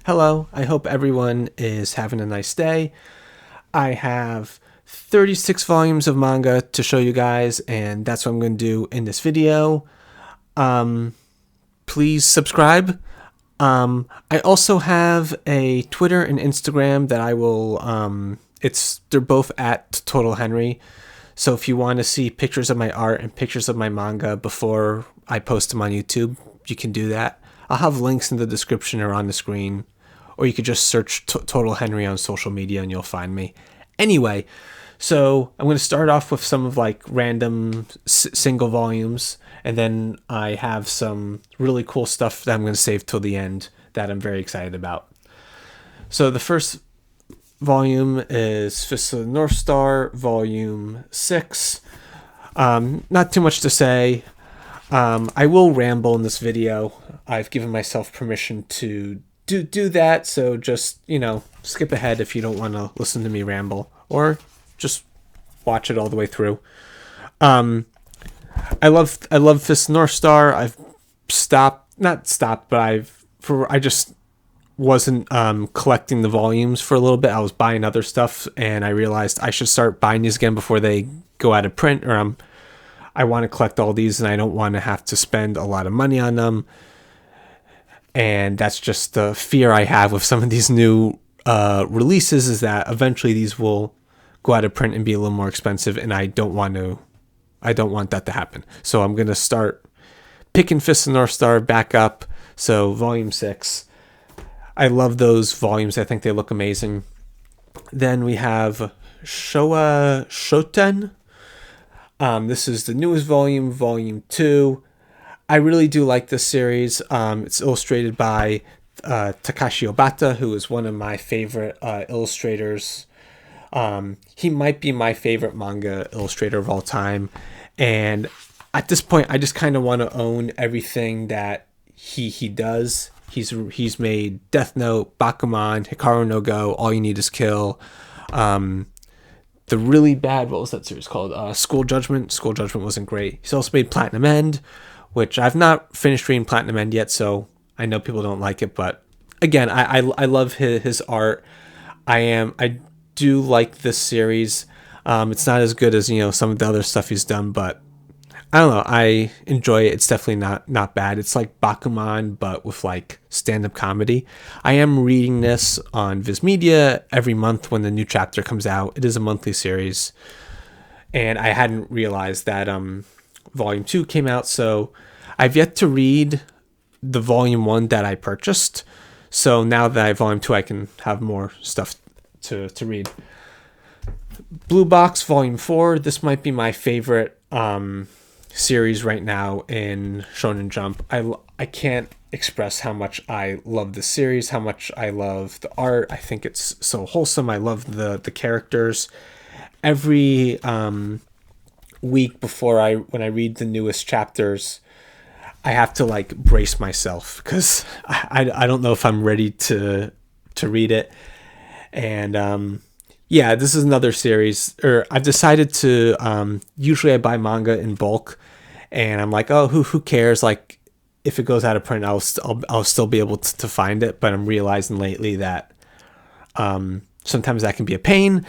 Hello, I hope everyone is having a nice day. I have 36 volumes of manga to show you guys, and that's what I'm going to do in this video. Please subscribe. I also have a Twitter and Instagram that I will, they're both at Totalhenry. So if you want to see pictures of my art and pictures of my manga before I post them on YouTube, you can do that. I'll have links in the description or on the screen, or you could just search Totalhenry on social media and you'll find me. Anyway, so I'm going to start off with some of like random single volumes, and then I have some really cool stuff that I'm going to save till the end that I'm very excited about. So the first volume is Fist of the North Star, Volume 6. Not too much to say. I will ramble in this video. I've given myself permission to do that, so just, skip ahead if you don't want to listen to me ramble, or just watch it all the way through. I love Fist of the North Star. I've not stopped, but I just wasn't collecting the volumes for a little bit. I was buying other stuff, and I realized I should start buying these again before they go out of print, or I want to collect all these, and I don't want to have to spend a lot of money on them. And that's just the fear I have with some of these new releases, is that eventually these will go out of print and be a little more expensive, and I don't want that to happen. So I'm going to start picking Fist of the North Star back up. So Volume 6. I love those volumes. I think they look amazing. Then we have Showa Shoten. This is the newest volume, Volume 2. I really do like this series. It's illustrated by Takashi Obata, who is one of my favorite illustrators. He might be my favorite manga illustrator of all time. And at this point, I just kind of want to own everything that he does. He's made Death Note, Bakuman, Hikaru no Go, All You Need Is Kill. The really bad, what was that series called? School Judgment. School Judgment wasn't great. He's also made Platinum End, which I've not finished reading Platinum End yet, so I know people don't like it. But again, I love his art. I do like this series. It's not as good as some of the other stuff he's done, but I don't know. I enjoy it. It's definitely not bad. It's like Bakuman, but with like stand-up comedy. I am reading this on Viz Media every month when the new chapter comes out. It is a monthly series, and I hadn't realized that Volume 2 came out. So I've yet to read the Volume 1 that I purchased. So now that I have Volume 2, I can have more stuff to read. Blue Box Volume 4. This might be my favorite series right now in Shonen Jump. I can't express how much I love this series, how much I love the art. I think it's so wholesome. I love the characters. Every week before when I read the newest chapters, I have to like brace myself because I don't know if I'm ready to read it. And yeah, this is another series, or I've decided to, usually I buy manga in bulk, and I'm like, oh, who cares? Like, if it goes out of print, I'll still be able to find it. But I'm realizing lately that sometimes that can be a pain,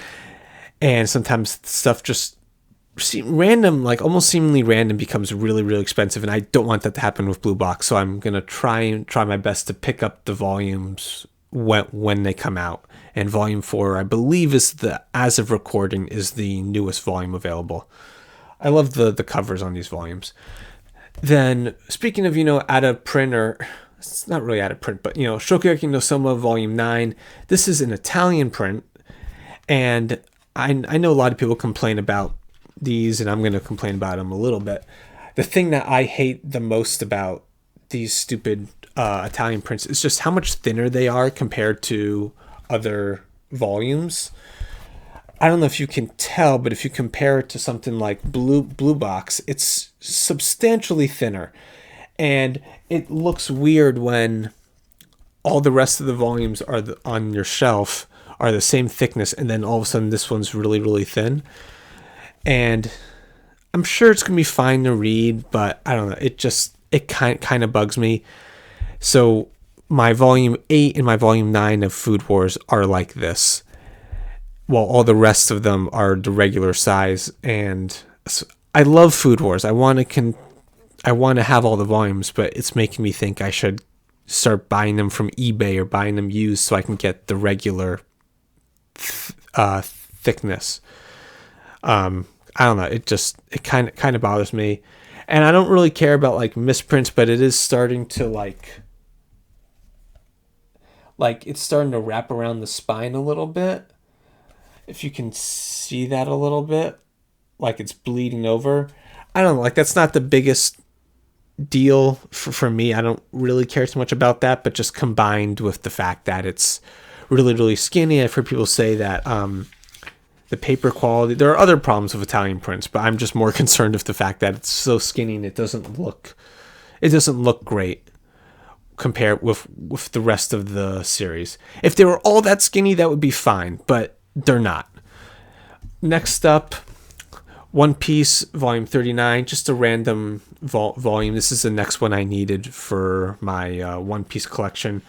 and sometimes stuff just random, like almost seemingly random, becomes really, really expensive, and I don't want that to happen with Blue Box. So I'm gonna try my best to pick up the volumes when they come out. And Volume 4, I believe, as of recording, is the newest volume available. I love the covers on these volumes. Then, speaking of, out of print, or it's not really out of print, but, Shokugeki no Soma Volume 9, this is an Italian print, and I know a lot of people complain about these, and I'm going to complain about them a little bit. The thing that I hate the most about these stupid Italian prints is just how much thinner they are compared to other volumes. I don't know if you can tell, but if you compare it to something like Blue Box, it's substantially thinner, and it looks weird when all the rest of the volumes are on your shelf are the same thickness, and then all of a sudden this one's really, really thin. And I'm sure it's gonna be fine to read, but I don't know. It kind of bugs me. So my volume 8 and my volume 9 of Food Wars are like this, while all the rest of them are the regular size. And I love Food Wars. I want to have all the volumes, but it's making me think I should start buying them from eBay or buying them used so I can get the regular thickness. I don't know. It kind of bothers me, and I don't really care about like misprints, but it is starting to like it's starting to wrap around the spine a little bit. If you can see that a little bit, like it's bleeding over. I don't know. Like that's not the biggest deal for me. I don't really care too much about that, but just combined with the fact that it's really, really skinny. I've heard people say that the paper quality, there are other problems with Italian prints, but I'm just more concerned with the fact that it's so skinny and it doesn't look great compared with the rest of the series. If they were all that skinny, that would be fine, but they're not. Next up, One Piece Volume 39, just a random volume. This is the next one I needed for my One Piece collection.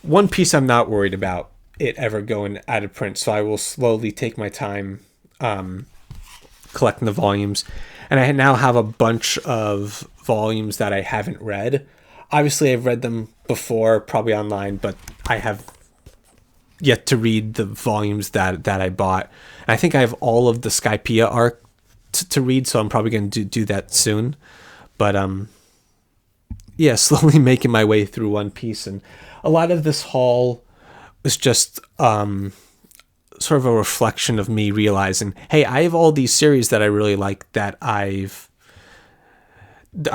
One Piece, I'm not worried about it ever going out of print, so I will slowly take my time collecting the volumes. And I now have a bunch of volumes that I haven't read. Obviously, I've read them before, probably online, but I have yet to read the volumes that I bought. And I think I have all of the Skypiea arc to read, so I'm probably going to do that soon. But yeah, slowly making my way through One Piece, and a lot of this haul was just sort of a reflection of me realizing, hey, I have all these series that I really like that I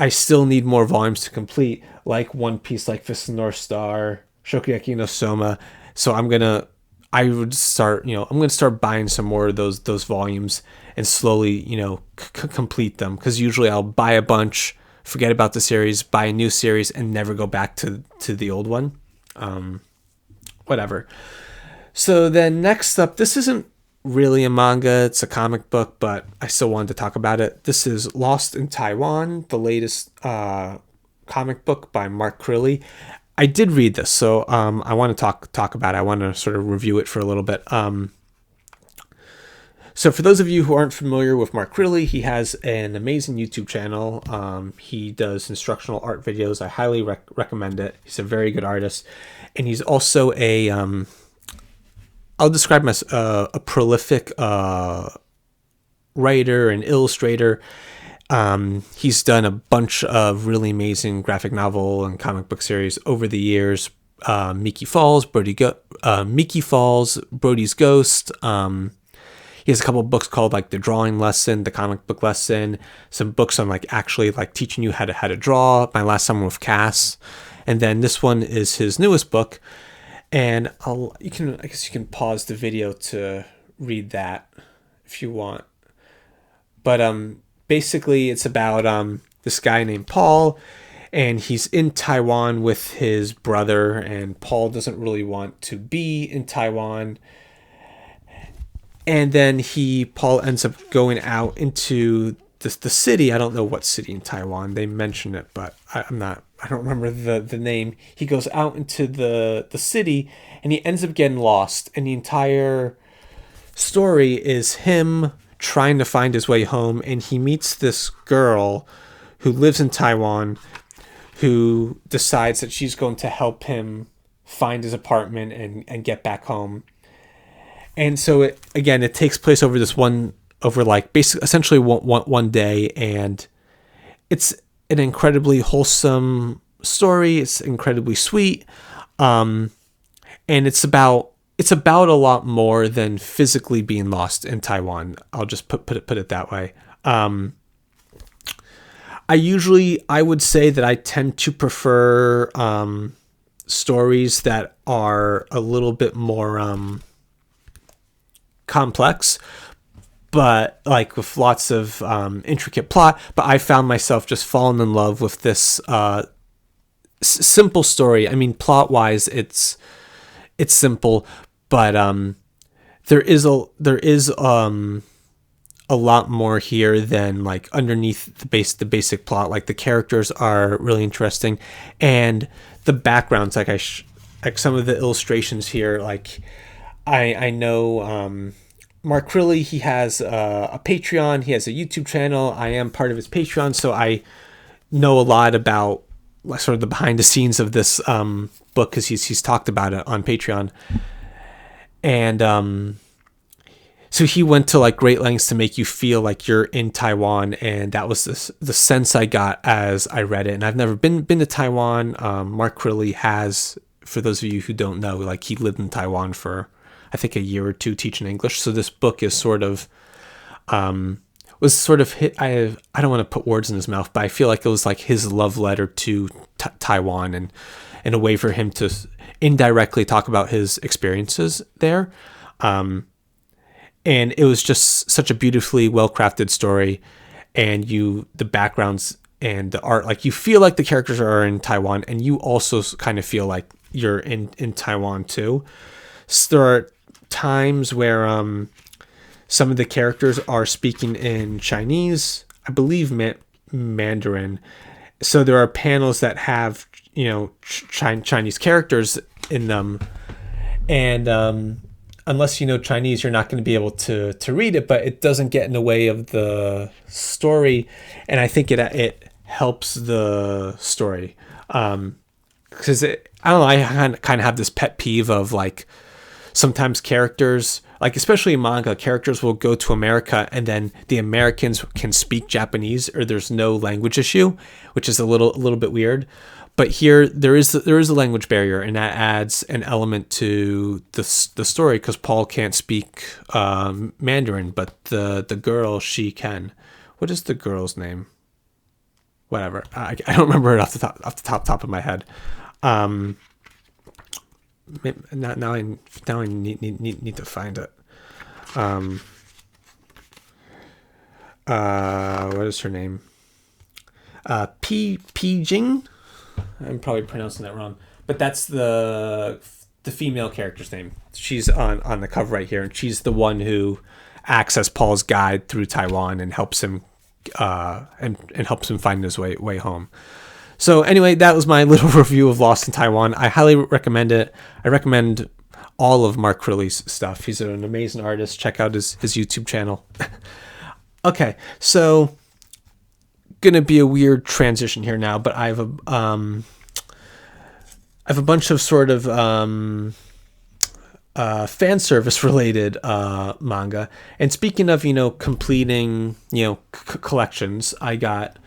still need more volumes to complete, like One Piece, like Fist of the North Star, Shokugeki no Soma. So I'm gonna start buying some more of those volumes and slowly, complete them. Because usually I'll buy a bunch, forget about the series, buy a new series, and never go back to the old one. Whatever. So then next up, this isn't really a manga, it's a comic book, but I still wanted to talk about it. This is Lost in Taiwan, the latest comic book by Mark Crilly. I did read this, so I want to talk about it. I want to sort of review it for a little bit. So for those of you who aren't familiar with Mark Crilly, he has an amazing YouTube channel. He does instructional art videos. I highly recommend it. He's a very good artist. And he's also I'll describe him as a prolific writer and illustrator. He's done a bunch of really amazing graphic novel and comic book series over the years. Miki Falls, Brody's Ghost. He has a couple of books called like The Drawing Lesson, The Comic Book Lesson, some books on actually teaching you how to draw. My Last Summer with Cass. And then this one is his newest book. And I guess you can pause the video to read that if you want. But basically it's about this guy named Paul, and he's in Taiwan with his brother, and Paul doesn't really want to be in Taiwan. And then Paul ends up going out into the city. I don't know what city in Taiwan. They mention it, but I don't remember the name. He goes out into the city, and he ends up getting lost. And the entire story is him trying to find his way home. And he meets this girl who lives in Taiwan, who decides that she's going to help him find his apartment and get back home. And so it takes place over essentially one day, and it's an incredibly wholesome story. It's incredibly sweet, and it's about a lot more than physically being lost in Taiwan. I'll just put it that way. I would say that I tend to prefer stories that are a little bit more complex, but with lots of intricate plot. But I found myself just falling in love with this simple story. I mean, plot wise, it's simple, but there is a lot more here than underneath the basic plot. The characters are really interesting, and the backgrounds, like like some of the illustrations here, like I know Mark Crilly, he has a Patreon, he has a YouTube channel. I am part of his Patreon, so I know a lot about like sort of the behind the scenes of this book, because he's talked about it on Patreon. And so he went to like great lengths to make you feel like you're in Taiwan, and that was the sense I got as I read it. And I've never been to Taiwan. Mark Crilly has, for those of you who don't know, like he lived in Taiwan for I think a year or two teaching English. So this book is sort of was sort of hit. I don't want to put words in his mouth, but I feel like it was like his love letter to Taiwan, and a way for him to indirectly talk about his experiences there. And it was just such a beautifully well-crafted story, and the backgrounds and the art, like you feel like the characters are in Taiwan, and you also kind of feel like you're in Taiwan too. So there are times where some of the characters are speaking in Chinese, I believe Mandarin. So there are panels that have, Chinese characters in them, and unless you know Chinese, you're not going to be able to read it, but it doesn't get in the way of the story, and I think it helps the story, because I don't know, I kind of have this pet peeve of like sometimes characters, like especially in manga, characters will go to America and then the Americans can speak Japanese, or there's no language issue, which is a little bit weird. But here there is a language barrier, and that adds an element to the story, because Paul can't speak Mandarin, but the girl, she can. What is the girl's name? Whatever, I don't remember it off the top of my head. Now I need to find it. What is her name? P Jing. I'm probably pronouncing that wrong, but that's the female character's name. She's on the cover right here, and she's the one who acts as Paul's guide through Taiwan and helps him and helps him find his way home. So anyway, that was my little review of Lost in Taiwan. I highly recommend it. I recommend all of Mark Crilly's stuff. He's an amazing artist. Check out his YouTube channel. Okay, so gonna be a weird transition here now, but I have a bunch of sort of fan service related manga. And speaking of completing collections, I got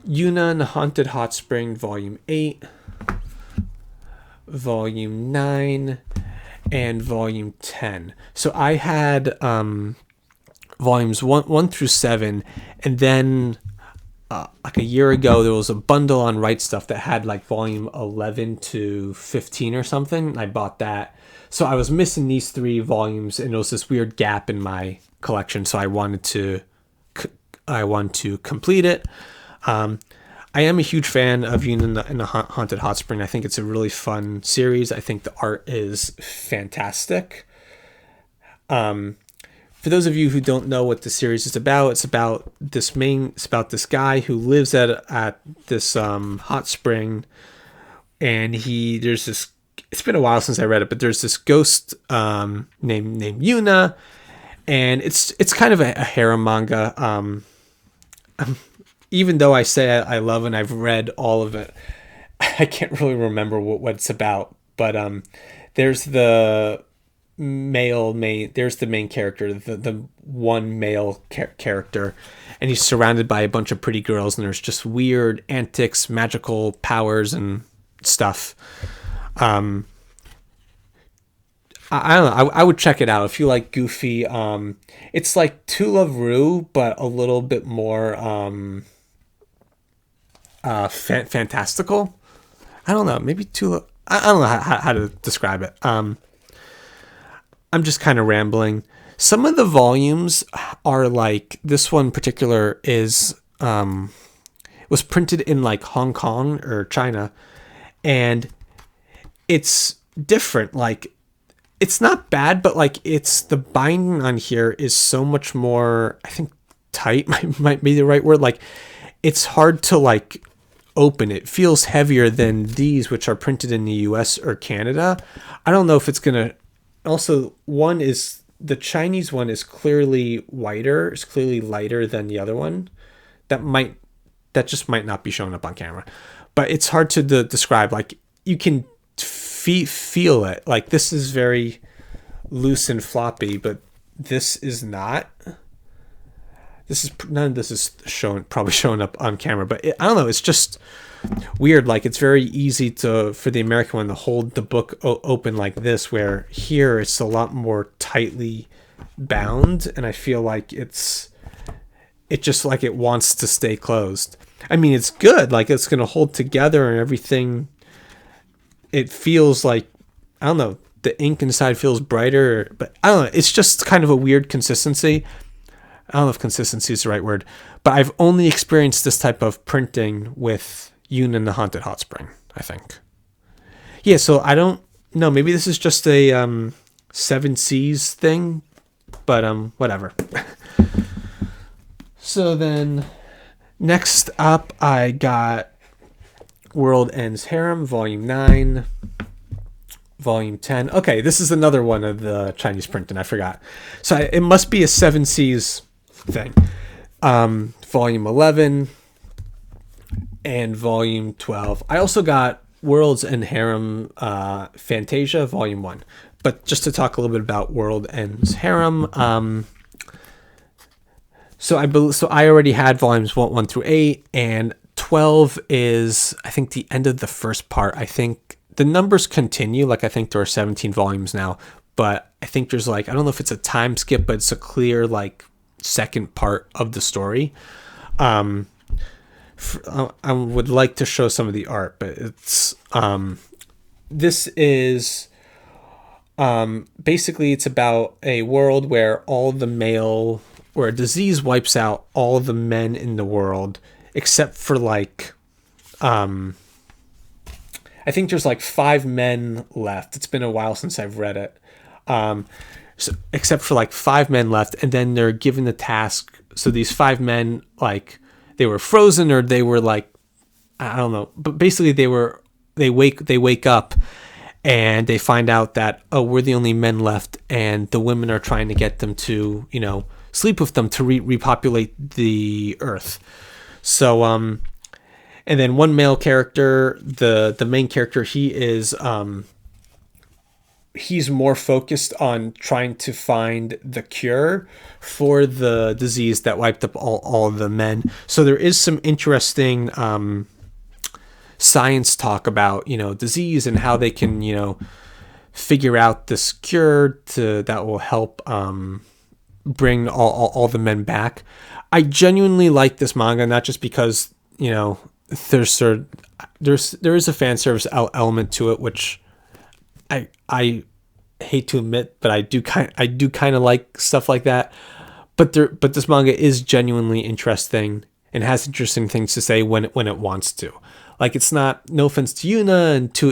Yuna and the Haunted Hot Spring Volume 8, Volume 9, and Volume 10. So I had volumes 1 through 7, and then like a year ago there was a bundle on Right Stuff that had like volume 11 to 15 or something. I bought that. So I was missing these 3 volumes, and it was this weird gap in my collection, so I wanted to complete it. I am a huge fan of Yuna and the Haunted Hot Spring. I think it's a really fun series. I think the art is fantastic. For those of you who don't know what the series is about, it's about this guy who lives at this hot spring, and there's this. It's been a while since I read it, but there's this ghost named Yuna, and it's kind of a harem manga. Even though I say I love and I've read all of it, I can't really remember what it's about. But there's the there's the main character, the one male character, and he's surrounded by a bunch of pretty girls, and there's just weird antics, magical powers, and stuff. I don't know. I would check it out if you like goofy. It's like To Love Ru, but a little bit more fantastical. I don't know. Maybe I don't know how to describe it. I'm just kind of rambling. Some of the volumes are like, this one in particular is was printed in like Hong Kong or China, and it's different. Like, it's not bad, but like the binding on here is so much more, I think tight might be the right word. Like, it's hard to like open. It feels heavier than these, which are printed in the US or Canada. I don't know if it's going to. Also, the Chinese one is clearly whiter, it's clearly lighter than the other one. That just might not be showing up on camera. But it's hard to describe. Like, you can feel it. Like, this is very loose and floppy, but this is not. None of this is probably showing up on camera, but I don't know. It's just weird. Like, it's very easy for the American one to hold the book open like this, where here it's a lot more tightly bound, and I feel like it just like it wants to stay closed. I mean, it's good. Like, it's going to hold together and everything. It feels like, I don't know, the ink inside feels brighter, but I don't know. It's just kind of a weird consistency. I don't know if consistency is the right word, but I've only experienced this type of printing with Yoon and the Haunted Hot Spring, I think. Yeah, so I don't know. Maybe this is just a 7 Seas thing, but whatever. So then next up, I got World Ends Harem, Volume 9, Volume 10. Okay, this is another one of the Chinese printing. I forgot. So it must be a 7 Seas thing. Volume 11 and Volume 12. I also got Worlds and Harem Fantasia, Volume 1. But just to talk a little bit about World Ends Harem, so I already had volumes 1 through 8, and 12 is, I think, the end of the first part. I think the numbers continue. Like, I think there are 17 volumes now, but I think there's like, I don't know if it's a time skip, but it's a clear like second part of the story. I would like to show some of the art, but it's this is basically, it's about a world where where a disease wipes out all the men in the world except for like I think there's like 5 men left. It's been a while since I've read it. So, except for like 5 men left, and then they're given the task. So these 5 men, like, they were frozen, or they were like, I don't know, but basically they wake up and they find out that, oh, we're the only men left, and the women are trying to get them to, sleep with them to repopulate the earth. So and then one male character, the main character, he's more focused on trying to find the cure for the disease that wiped up all of the men. So there is some interesting science talk about, disease and how they can, figure out this cure that will help bring all the men back. I genuinely like this manga, not just because, there is a fan service element to it, which I hate to admit, but I do kind of like stuff like that. But this manga is genuinely interesting and has interesting things to say when it wants to. Like, it's not, no offense to Yuna and to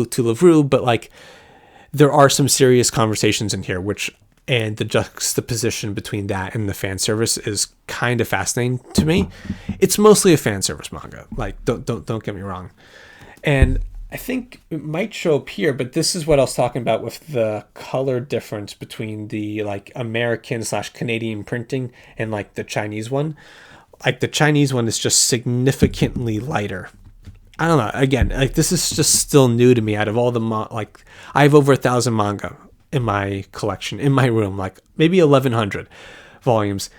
Lavru, but like, there are some serious conversations in here, and the juxtaposition between that and the fan service is kind of fascinating to me. It's mostly a fan service manga. Like, don't get me wrong. And I think it might show up here, but this is what I was talking about with the color difference between the like American/Canadian printing and like the Chinese one. Like, the Chinese one is just significantly lighter. I don't know. Again, like, this is just still new to me. Out of all the like, I have over 1,000 manga in my collection, in my room, like maybe 1,100 volumes,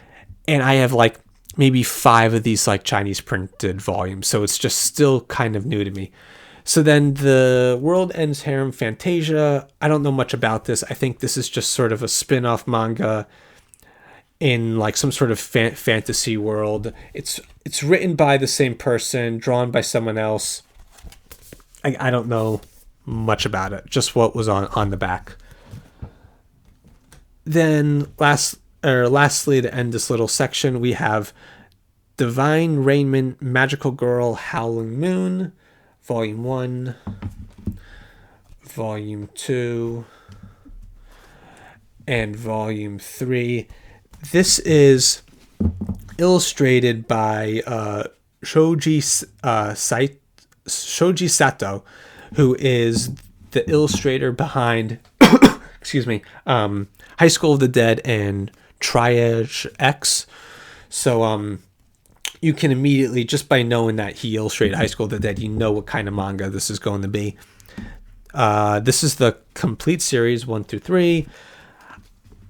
and I have like maybe 5 of these like Chinese printed volumes. So it's just still kind of new to me. So then the World Ends Harem Fantasia, I don't know much about this. I think this is just sort of a spin-off manga in like some sort of fantasy world. It's written by the same person, drawn by someone else. I don't know much about it, just what was on the back. Then lastly, to end this little section, we have Divine Raiment Magical Girl Howling Moon, Volume 1, Volume 2, and Volume 3. This is illustrated by Shoji Sato, who is the illustrator behind, excuse me, High School of the Dead and Triage X. So you can immediately, just by knowing that he illustrated High School of the Dead, you know what kind of manga this is going to be. This is the complete series 1 through 3.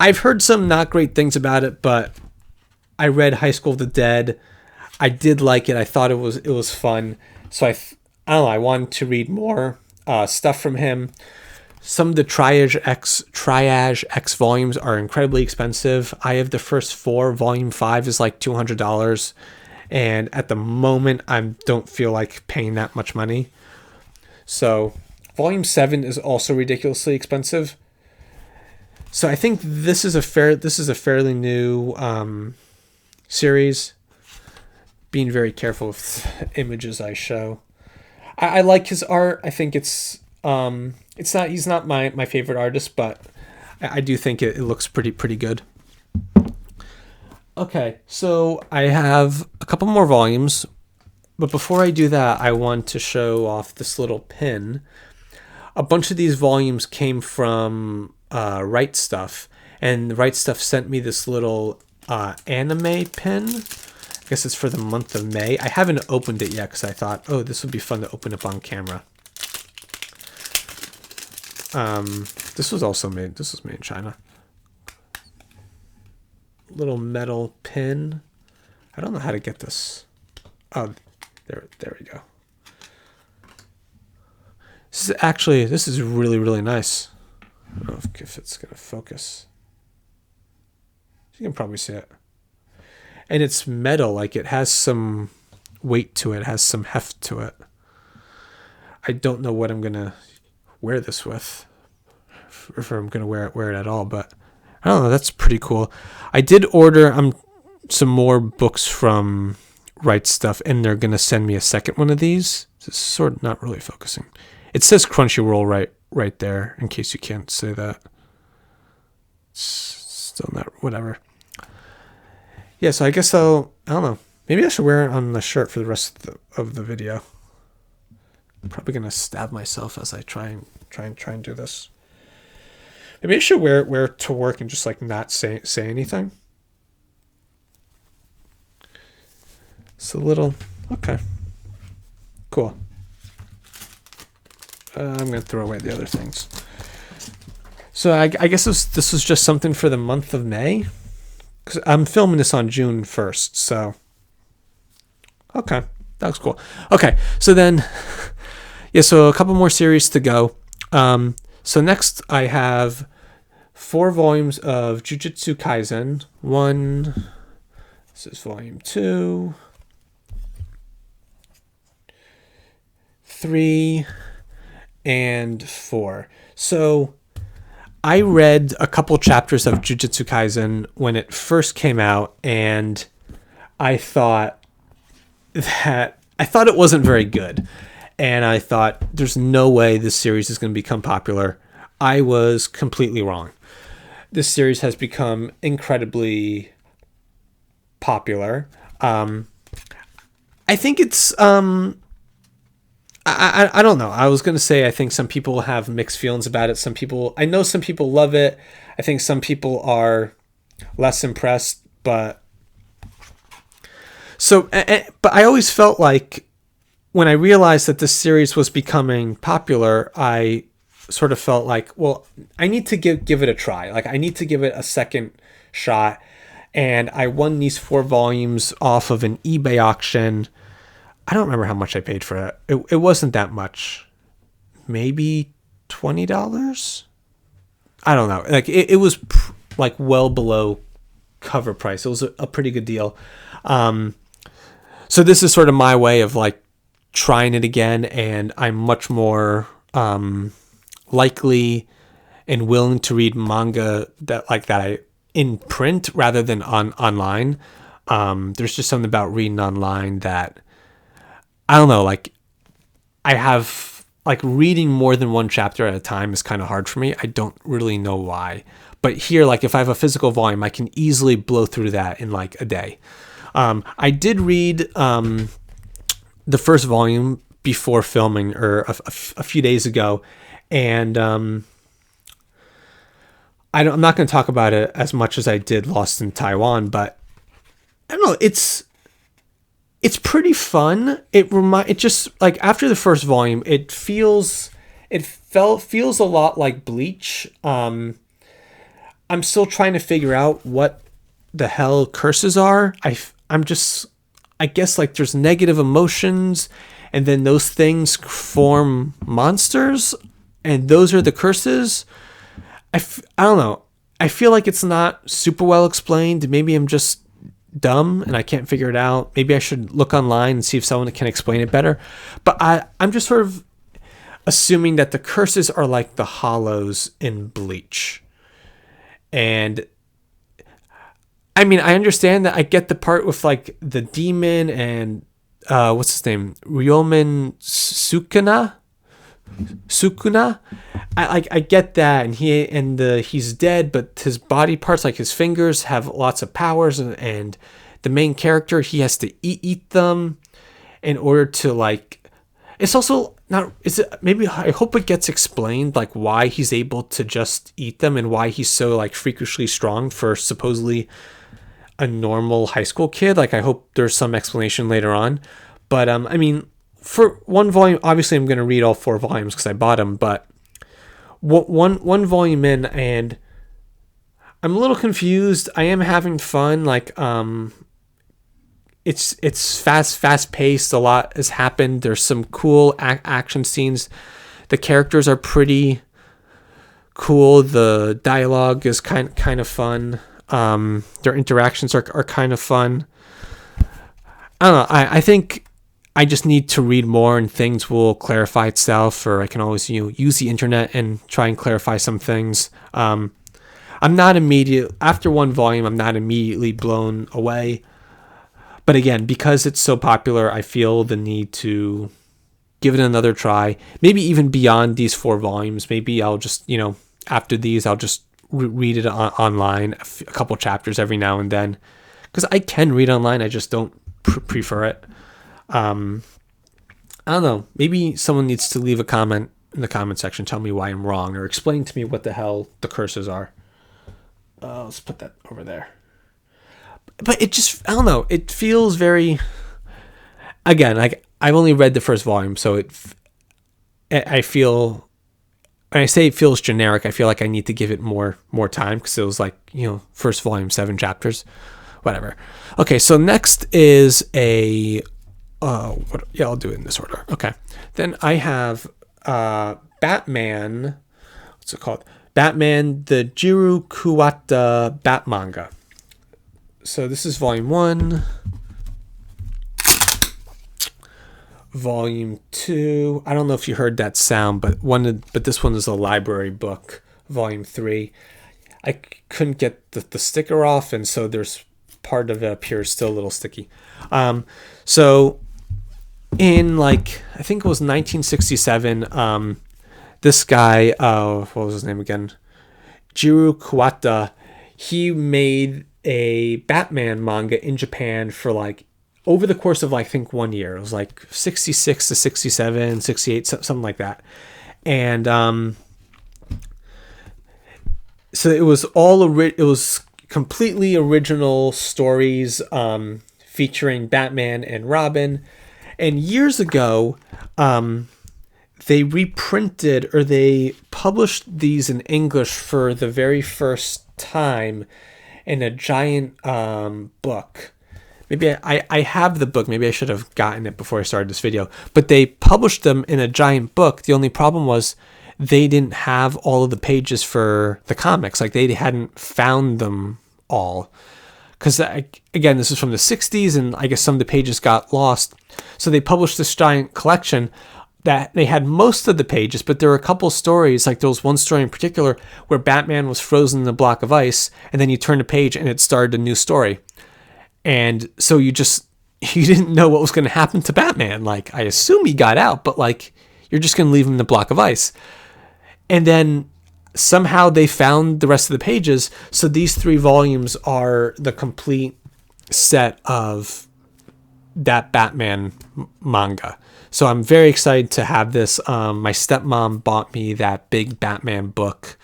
I've heard some not great things about it, but I read High School of the Dead. I did like it. I thought it was fun. So I don't know. I wanted to read more stuff from him. Some of the Triage X volumes are incredibly expensive. I have the first 4. Volume 5 is like $200, and at the moment I don't feel like paying that much money. So Volume 7 is also ridiculously expensive. So I think this is a fairly new series. Being very careful with images I show. I like his art. I think he's not my favorite artist, but I do think it looks pretty good. Okay, so I have a couple more volumes, but before I do that, I want to show off this little pin. A bunch of these volumes came from Right Stuff, and Right Stuff sent me this little anime pin. I guess it's for the month of May. I haven't opened it yet because I thought, oh, this would be fun to open up on camera. This was made in China. Little metal pin. I don't know how to get this. Oh, there we go. This is really, really nice. I don't know if it's going to focus. You can probably see it. And it's metal, like it has some weight to it, has some heft to it. I don't know what I'm going to wear this with, if I'm going to wear it at all, but I don't know, that's pretty cool. I did order some more books from Right Stuff, and they're going to send me a second one of these. It's sort of not really focusing. It says Crunchyroll right there, in case you can't say that. It's still not, whatever. Yeah, so I guess I don't know. Maybe I should wear it on the shirt for the rest of the video. I'm probably gonna stab myself as I try and do this. Maybe I should wear it to work and just like not say anything. It's a little okay. Cool. I'm gonna throw away the other things. So I guess this was just something for the month of May. Because I'm filming this on June 1st, so okay, that was cool. Okay, so then, yeah, so a couple more series to go. So next I have 4 volumes of Jujutsu Kaisen. This is volume 2, 3, and 4. So I read a couple chapters of Jujutsu Kaisen when it first came out, and I thought it wasn't very good. And I thought, there's no way this series is going to become popular. I was completely wrong. This series has become incredibly popular. I think it's I don't know. I was going to say I think some people have mixed feelings about it. I know some people love it. I think some people are less impressed, but I always felt like when I realized that this series was becoming popular, I sort of felt like, well, I need to give it a try. Like I need to give it a second shot. And I won these 4 volumes off of an eBay auction. I don't remember how much I paid for it. It wasn't that much. Maybe $20? I don't know. Like it was like well below cover price. It was a pretty good deal. So this is sort of my way of like trying it again, and I'm much more likely and willing to read manga that in print rather than online. There's just something about reading online that I don't know, like I have like reading more than one chapter at a time is kind of hard for me. I don't really know why. But here, like if I have a physical volume, I can easily blow through that in like a day. I did read the first volume before filming, or a few days ago, and I'm not going to talk about it as much as I did Lost in Taiwan, but I don't know. It's pretty fun. It just, like, after the first volume, feels a lot like Bleach. I'm still trying to figure out what the hell curses are. I guess, like, there's negative emotions, and then those things form monsters, and those are the curses. I don't know. I feel like it's not super well explained. Maybe I'm just dumb and I can't figure it out. Maybe I should look online and see if someone can explain it better. But I'm just sort of assuming that the curses are like the hollows in Bleach. And I mean, I understand that. I get the part with, like, the demon and what's his name? Ryomen Sukuna. I get that, and he's dead, but his body parts, like his fingers, have lots of powers, and the main character, he has to eat them in order to, like, it's also not, is it, maybe, I hope it gets explained, like, why he's able to just eat them and why he's so, like, freakishly strong for supposedly a normal high school kid. Like, I hope there's some explanation later on. But I mean, for one volume, obviously I'm going to read all 4 volumes because I bought them, but one volume in, and I'm a little confused. I am having fun. Like, it's fast paced. A lot has happened. There's some cool action scenes. The characters are pretty cool. The dialogue is kind of fun. Their interactions are kind of fun. I don't know. I think I just need to read more, and things will clarify itself, or I can always use the internet and try and clarify some things. I'm not after one volume, I'm not immediately blown away. But again, because it's so popular, I feel the need to give it another try. Maybe even beyond these 4 volumes. Maybe I'll just, after these, I'll just read it online, a couple chapters every now and then. Because I can read online, I just don't prefer it. I don't know. Maybe someone needs to leave a comment in the comment section, tell me why I'm wrong, or explain to me what the hell the curses are. Let's put that over there. But it just, I don't know. It feels very, again, like, I've only read the first volume, so I feel, when I say it feels generic, I feel like I need to give it more time, because it was like, first volume, 7 chapters, whatever. Okay, so next is I'll do it in this order. Okay. Then I have Batman. What's it called? Batman, the Jiru Kuwata Bat Manga. So this is volume 1. Volume 2. I don't know if you heard that sound, but this one is a library book. Volume 3. I couldn't get the sticker off, and so there's part of it up here is still a little sticky. So in, like, I think it was 1967, this guy, what was his name again? Jiru Kuwata, he made a Batman manga in Japan for, like, over the course of, like, I think 1 year. It was like 66 to 67, 68, something like that. And so it was it was completely original stories featuring Batman and Robin. And years ago, they reprinted, or they published these in English for the very first time in a giant book. Maybe I have the book. Maybe I should have gotten it before I started this video. But they published them in a giant book. The only problem was they didn't have all of the pages for the comics. Like, they hadn't found them all. Because, again, this is from the 60s, and I guess some of the pages got lost. So they published this giant collection that they had most of the pages, but there were a couple stories, like there was one story in particular where Batman was frozen in a block of ice, and then you turned a page and it started a new story. And so you didn't know what was going to happen to Batman. Like, I assume he got out, but, like, you're just going to leave him in the block of ice. And then somehow they found the rest of the pages. So these 3 volumes are the complete set of that Batman manga. So I'm very excited to have this. My stepmom bought me that big Batman book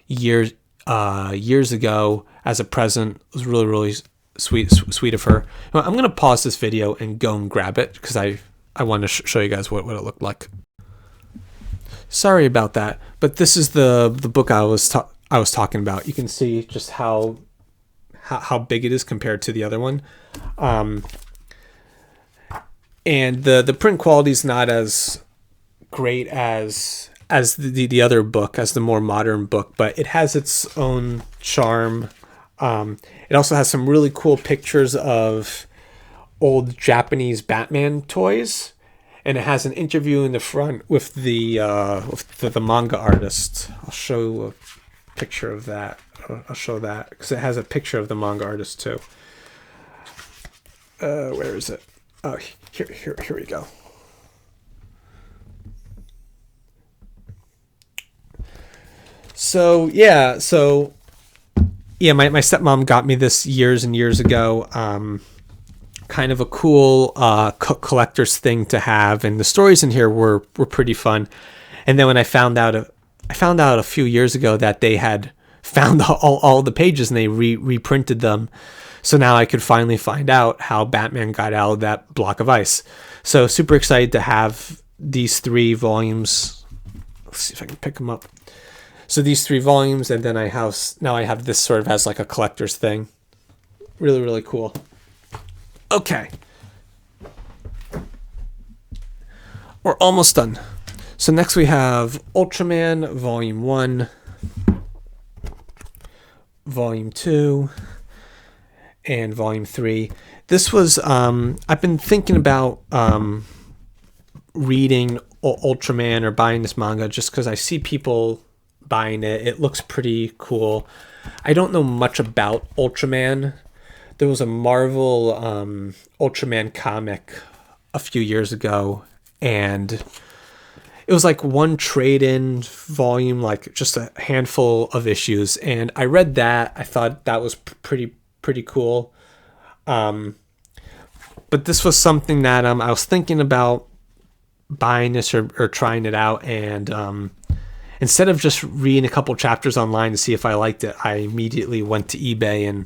years ago as a present. It was really sweet of her. I'm gonna pause this video and go and grab it because I want to show you guys what it looked like. Sorry about that, but this is the book I was talking about. You can see just how big it is compared to the other one. And the print quality is not as great as the other book, as the more modern book, but it has its own charm. It also has some really cool pictures of old Japanese Batman toys, and it has an interview in the front with the manga artist. I'll show a picture of that. I'll show that because it has a picture of the manga artist too. Where is it? Oh, here we go. So yeah, my stepmom got me this years and years ago. Kind of a cool collector's thing to have, and the stories in here were pretty fun. And then when I found out a few years ago that they had found all the pages and they reprinted them, so now I could finally find out how Batman got out of that block of ice. So super excited to have these 3 volumes. Let's see if I can pick them up. So these 3 volumes, and then I have this sort of as like a collector's thing. Really cool. Okay. We're almost done. So next we have Ultraman Volume 1, Volume 2, and Volume 3. This was, I've been thinking about reading Ultraman or buying this manga just because I see people buying it. It looks pretty cool. I don't know much about Ultraman. There was a Marvel Ultraman comic a few years ago, and it was like one trade-in volume, like just a handful of issues. And I read that. I thought that was pretty cool. But this was something that I was thinking about buying this or trying it out. And instead of just reading a couple chapters online to see if I liked it, I immediately went to eBay, and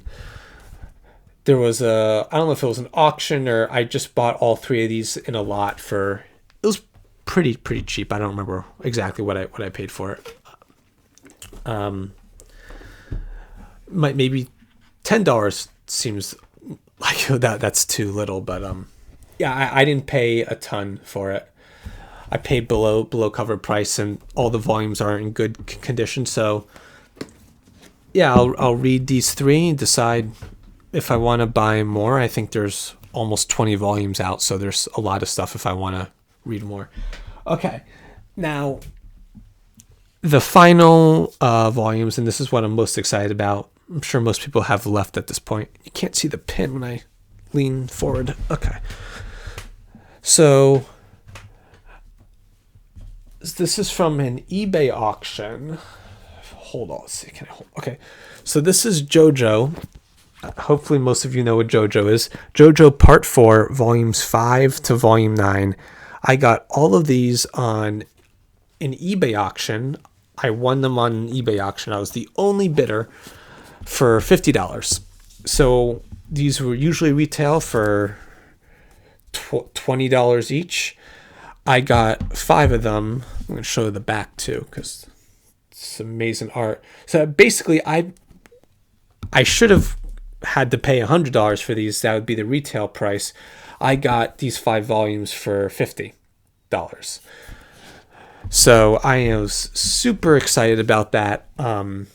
there was I don't know if it was an auction or I just bought all 3 of these in a lot for, it was pretty cheap. I don't remember exactly what I paid for it. Maybe $10 seems like that's too little, but yeah, I didn't pay a ton for it. I paid below cover price, and all the volumes are in good condition. So yeah, I'll read these 3 and decide if I want to buy more. I think there's almost 20 volumes out, so there's a lot of stuff if I want to read more. Okay, now the final volumes, and this is what I'm most excited about. I'm sure most people have left at this point. You can't see the pin when I lean forward. Okay, so this is from an eBay auction. Hold on, let's see. Can I hold? Okay, so this is Jojo. Hopefully most of you know what Jojo is. Jojo Part 4, Volumes 5 to Volume 9. I got all of these on an eBay auction. I won them on an eBay auction. I was the only bidder for $50. So these were usually retail for $20 each. I got 5 of them. I'm going to show the back too because it's amazing art. So basically I should have had to pay $100 for these. That would be the retail price. I got these 5 volumes for $50. So I was super excited about that. I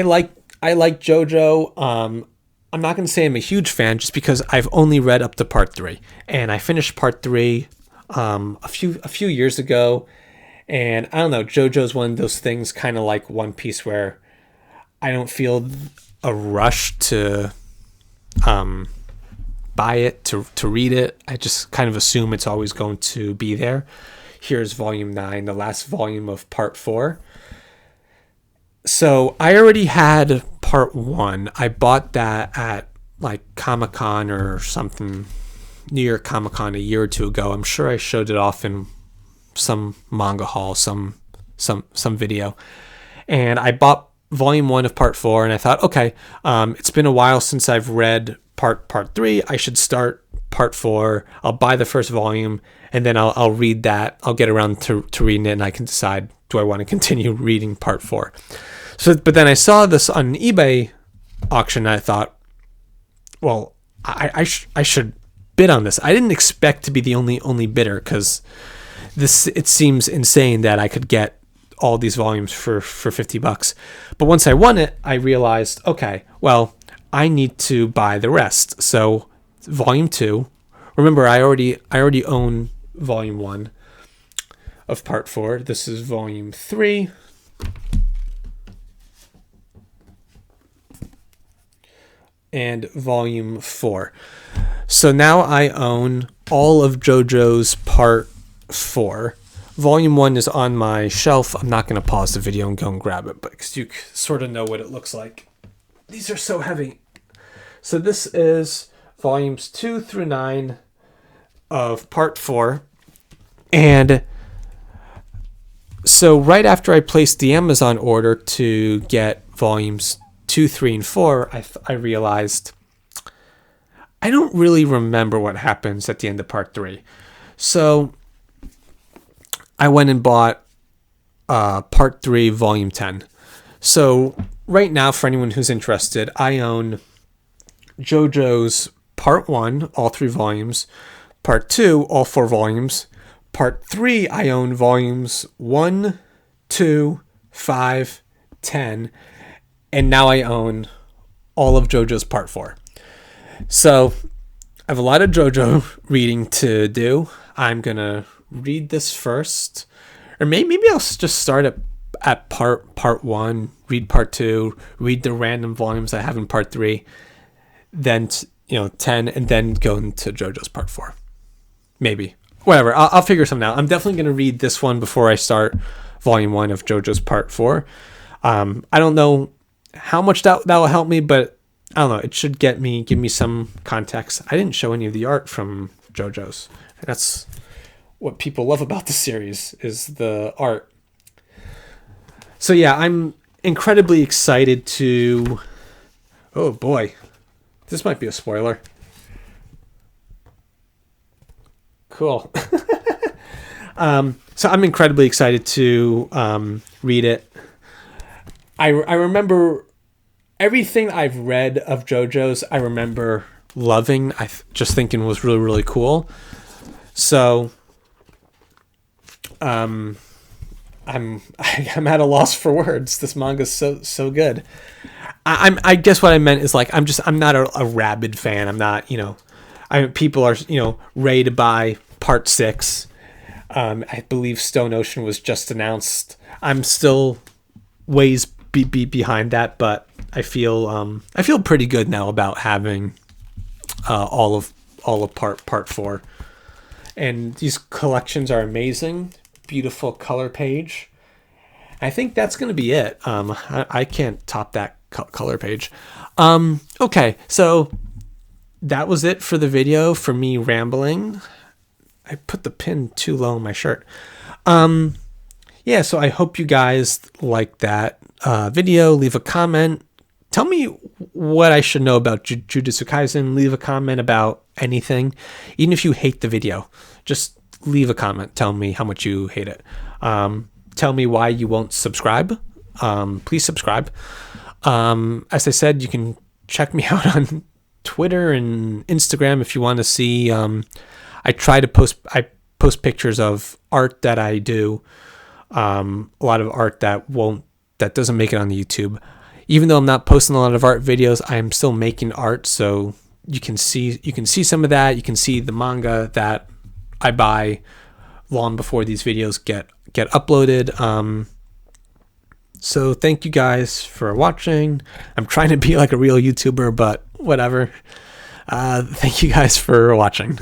like Jojo. I'm not going to say I'm a huge fan just because I've only read up to Part 3, and I finished Part 3 a few years ago. And I don't know, Jojo's one of those things kind of like One Piece where I don't feel a rush to buy it, to read it. I just kind of assume it's always going to be there. Here's Volume 9, the last volume of Part 4. So I already had Part 1. I bought that at like Comic-Con or something, New York Comic-Con a year or two ago. I'm sure I showed it off in some manga haul, some video. And I bought volume 1 of part 4, and I thought, okay, it's been a while since I've read part 3. I should start part 4. I'll buy the first volume, and then I'll read that. I'll get around to reading it, and I can decide, do I want to continue reading part 4? But then I saw this on eBay auction, and I thought, well, I should bid on this. I didn't expect to be the only bidder, because it seems insane that I could get all these volumes for $50. But once I won it, I realized, okay, well, I need to buy the rest. So volume 2, remember, I already own volume 1 of part 4. This is volume 3. And volume 4. So now I own all of JoJo's part 4. Volume 1 is on my shelf. I'm not going to pause the video and go and grab it, but because you sort of know what it looks like. These are so heavy. So this is volumes 2 through 9 of part 4. And so right after I placed the Amazon order to get volumes 2, 3, and 4, I realized I don't really remember what happens at the end of part 3. So I went and bought part 3, volume 10. So right now, for anyone who's interested, I own JoJo's part 1, all 3 volumes, part 2, all 4 volumes, part 3, I own volumes 1, 2, 5, 10, and now I own all of JoJo's part 4. So I have a lot of JoJo reading to do. I'm going to read this first, or maybe I'll just start at part 1, read part 2, read the random volumes I have in part 3, then 10, and then go into JoJo's part 4. Maybe, whatever. I'll figure something out. I'm definitely going to read this one before I start volume 1 of JoJo's part 4. I don't know how much that will help me, but I don't know. It should give me some context. I didn't show any of the art from JoJo's. That's what people love about the series, is the art. So yeah, I'm incredibly excited to... Oh boy, this might be a spoiler. Cool. So I'm incredibly excited to read it. I remember everything I've read of JoJo's, I remember loving. Just thinking was really, really cool. So I'm at a loss for words. This manga's so good. I guess what I meant is, like, I'm not a rabid fan. I'm not, people are, ready to buy part 6. I believe Stone Ocean was just announced. I'm still ways behind that, but I feel pretty good now about having all of part 4. And these collections are amazing. Beautiful color page. I think that's going to be it. I can't top that color page. Okay, so that was it for the video, for me rambling. I put the pin too low on my shirt. Yeah, so I hope you guys like that video. Leave a comment. Tell me what I should know about Jujutsu Kaisen. Leave a comment about anything. Even if you hate the video, just leave a comment. Tell me how much you hate it. Tell me why you won't subscribe. Please subscribe. As I said, you can check me out on Twitter and Instagram if you want to see. I post pictures of art that I do. A lot of art that doesn't make it on the YouTube. Even though I'm not posting a lot of art videos, I am still making art, so you can see some of that. You can see the manga that I buy long before these videos get uploaded. So thank you guys for watching. I'm trying to be like a real YouTuber, but whatever. Thank you guys for watching.